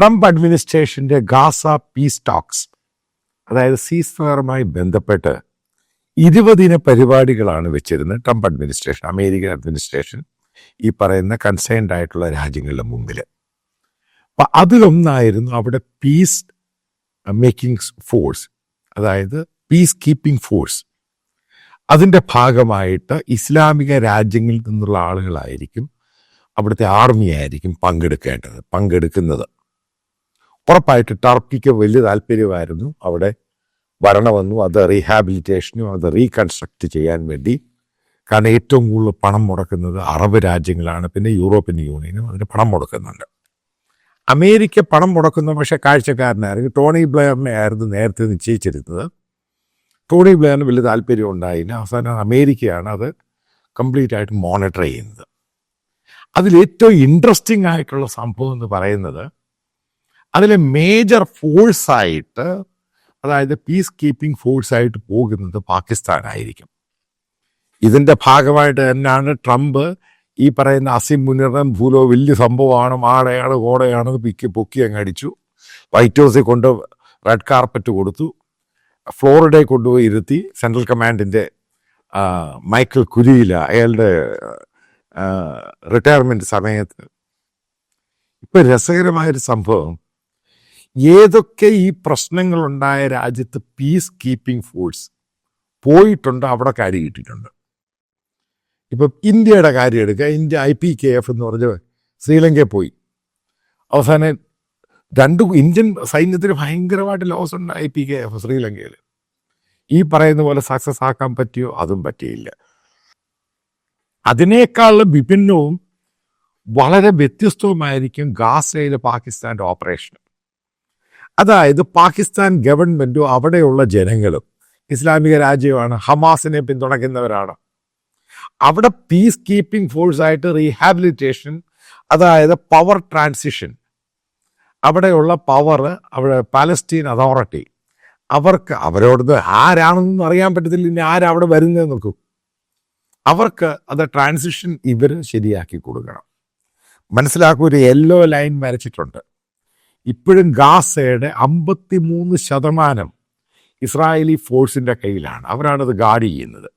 Trump അഡ്മിനിസ്ട്രേഷൻ്റെ Gaza piece talks, അതായത് സീസ് ഫയറുമായി ബന്ധപ്പെട്ട് 20 പരിപാടികളാണ് വെച്ചിരുന്നത് ട്രംപ് അഡ്മിനിസ്ട്രേഷൻ, അമേരിക്കൻ അഡ്മിനിസ്ട്രേഷൻ ഈ പറയുന്ന കൺസേൺഡ് ആയിട്ടുള്ള രാജ്യങ്ങളുടെ മുമ്പിൽ. അപ്പം അതിലൊന്നായിരുന്നു അവിടെ പീസ് മേക്കിംഗ് ഫോഴ്സ്, അതായത് പീസ് കീപ്പിംഗ് ഫോഴ്സ്. അതിൻ്റെ ഭാഗമായിട്ട് ഇസ്ലാമിക രാജ്യങ്ങളിൽ നിന്നുള്ള ആളുകളായിരിക്കും, അവിടുത്തെ ആർമി ആയിരിക്കും പങ്കെടുക്കുന്നത്. ഉറപ്പായിട്ട് ടർക്കിക്ക് വലിയ താല്പര്യമായിരുന്നു അവിടെ വരണമെന്നും അത് റീഹാബിലിറ്റേഷനും അത് റീകൺസ്ട്രക്റ്റ് ചെയ്യാൻ വേണ്ടി. കാരണം ഏറ്റവും കൂടുതൽ പണം മുടക്കുന്നത് അറബ് രാജ്യങ്ങളാണ്, പിന്നെ യൂറോപ്യൻ യൂണിയനും അതിന് പണം മുടക്കുന്നുണ്ട്. അമേരിക്ക പണം മുടക്കുന്ന പക്ഷേ കാഴ്ചക്കാരനായിരുന്നു. ടോണി ബ്ലെയറിനെ ആയിരുന്നു നേരത്തെ നിശ്ചയിച്ചിരുന്നത്. ടോണി ബ്ലെയറിന് വലിയ താല്പര്യം ഉണ്ടായില്ല. അവസാനം അമേരിക്കയാണ് അത് കംപ്ലീറ്റ് ആയിട്ട് മോണിറ്റർ ചെയ്യുന്നത്. അതിലേറ്റവും ഇൻട്രസ്റ്റിംഗ് ആയിട്ടുള്ള സംഭവം എന്ന് പറയുന്നത്, അതിലെ മേജർ ഫോഴ്സായിട്ട്, അതായത് പീസ് കീപ്പിംഗ് ഫോഴ്സായിട്ട് പോകുന്നത് പാകിസ്ഥാനായിരിക്കും. ഇതിൻ്റെ ഭാഗമായിട്ട് തന്നെയാണ് ട്രംപ് ഈ പറയുന്ന അസിം മുനിറൻ ഭൂലോ വലിയ സംഭവമാണ്, മാടയാണ് കോടയാണെന്ന് പൊക്കി അങ്ങ് അടിച്ചു. വൈറ്റ് ഹൗസിൽ കൊണ്ട് റെഡ് കാർപ്പറ്റ് കൊടുത്തു. ഫ്ലോറിഡയിൽ കൊണ്ടുപോയി ഇരുത്തി. സെൻട്രൽ കമാൻഡിൻ്റെ മൈക്കൽ കുരിയില, അയാളുടെ റിട്ടയർമെൻറ്റ് സമയത്ത്. ഇപ്പം രസകരമായൊരു സംഭവം, ഏതൊക്കെ ഈ പ്രശ്നങ്ങളുണ്ടായ രാജ്യത്ത് പീസ് കീപ്പിംഗ് ഫോഴ്സ് പോയിട്ടുണ്ട്, അവിടെ കാര്യം കിട്ടിയിട്ടുണ്ട്. ഇപ്പം ഇന്ത്യയുടെ കാര്യം എടുക്കുക. ഇന്ത്യ IPKF എന്ന് പറഞ്ഞ് ശ്രീലങ്കയിൽ പോയി. അവസാനം ഇന്ത്യൻ സൈന്യത്തിന് ഭയങ്കരമായിട്ട് ലോസ് ഉണ്ട് IPKF ശ്രീലങ്കയിൽ. ഈ പറയുന്ന പോലെ സക്സസ് ആക്കാൻ പറ്റിയോ? അതും പറ്റിയില്ല. അതിനേക്കാൾ വിഭിന്നവും വളരെ വ്യത്യസ്തവുമായിരിക്കും ഗാസയിലെ പാകിസ്ഥാൻ്റെ ഓപ്പറേഷൻ. അതായത് പാകിസ്ഥാൻ ഗവൺമെൻറ്റും അവിടെയുള്ള ജനങ്ങളും ഇസ്ലാമിക രാജ്യമാണ്, ഹമാസിനെ പിന്തുണയ്ക്കുന്നവരാണ്. അവിടെ പീസ് കീപ്പിംഗ് ഫോഴ്സായിട്ട് റീഹാബിലിറ്റേഷൻ, അതായത് പവർ ട്രാൻസിഷൻ, അവിടെയുള്ള പവർ, അവിടെ പാലസ്റ്റീൻ അതോറിറ്റി, അവരോട് ആരാണെന്നൊന്നും അറിയാൻ പറ്റത്തില്ല, ഇനി ആരവിടെ വരുന്നത് നോക്കൂ. അവർക്ക് അത് ട്രാൻസിഷൻ ഇവർ ശരിയാക്കി കൊടുക്കണം. മനസ്സിലാക്കുക, ഒരു യെല്ലോ ലൈൻ വരച്ചിട്ടുണ്ട്. ഇപ്പോഴും ഗാസയുടെ 53% ഇസ്രായേലി ഫോഴ്സിൻ്റെ കയ്യിലാണ്. അവരാണത് ഗാർഡ് ചെയ്യുന്നത്.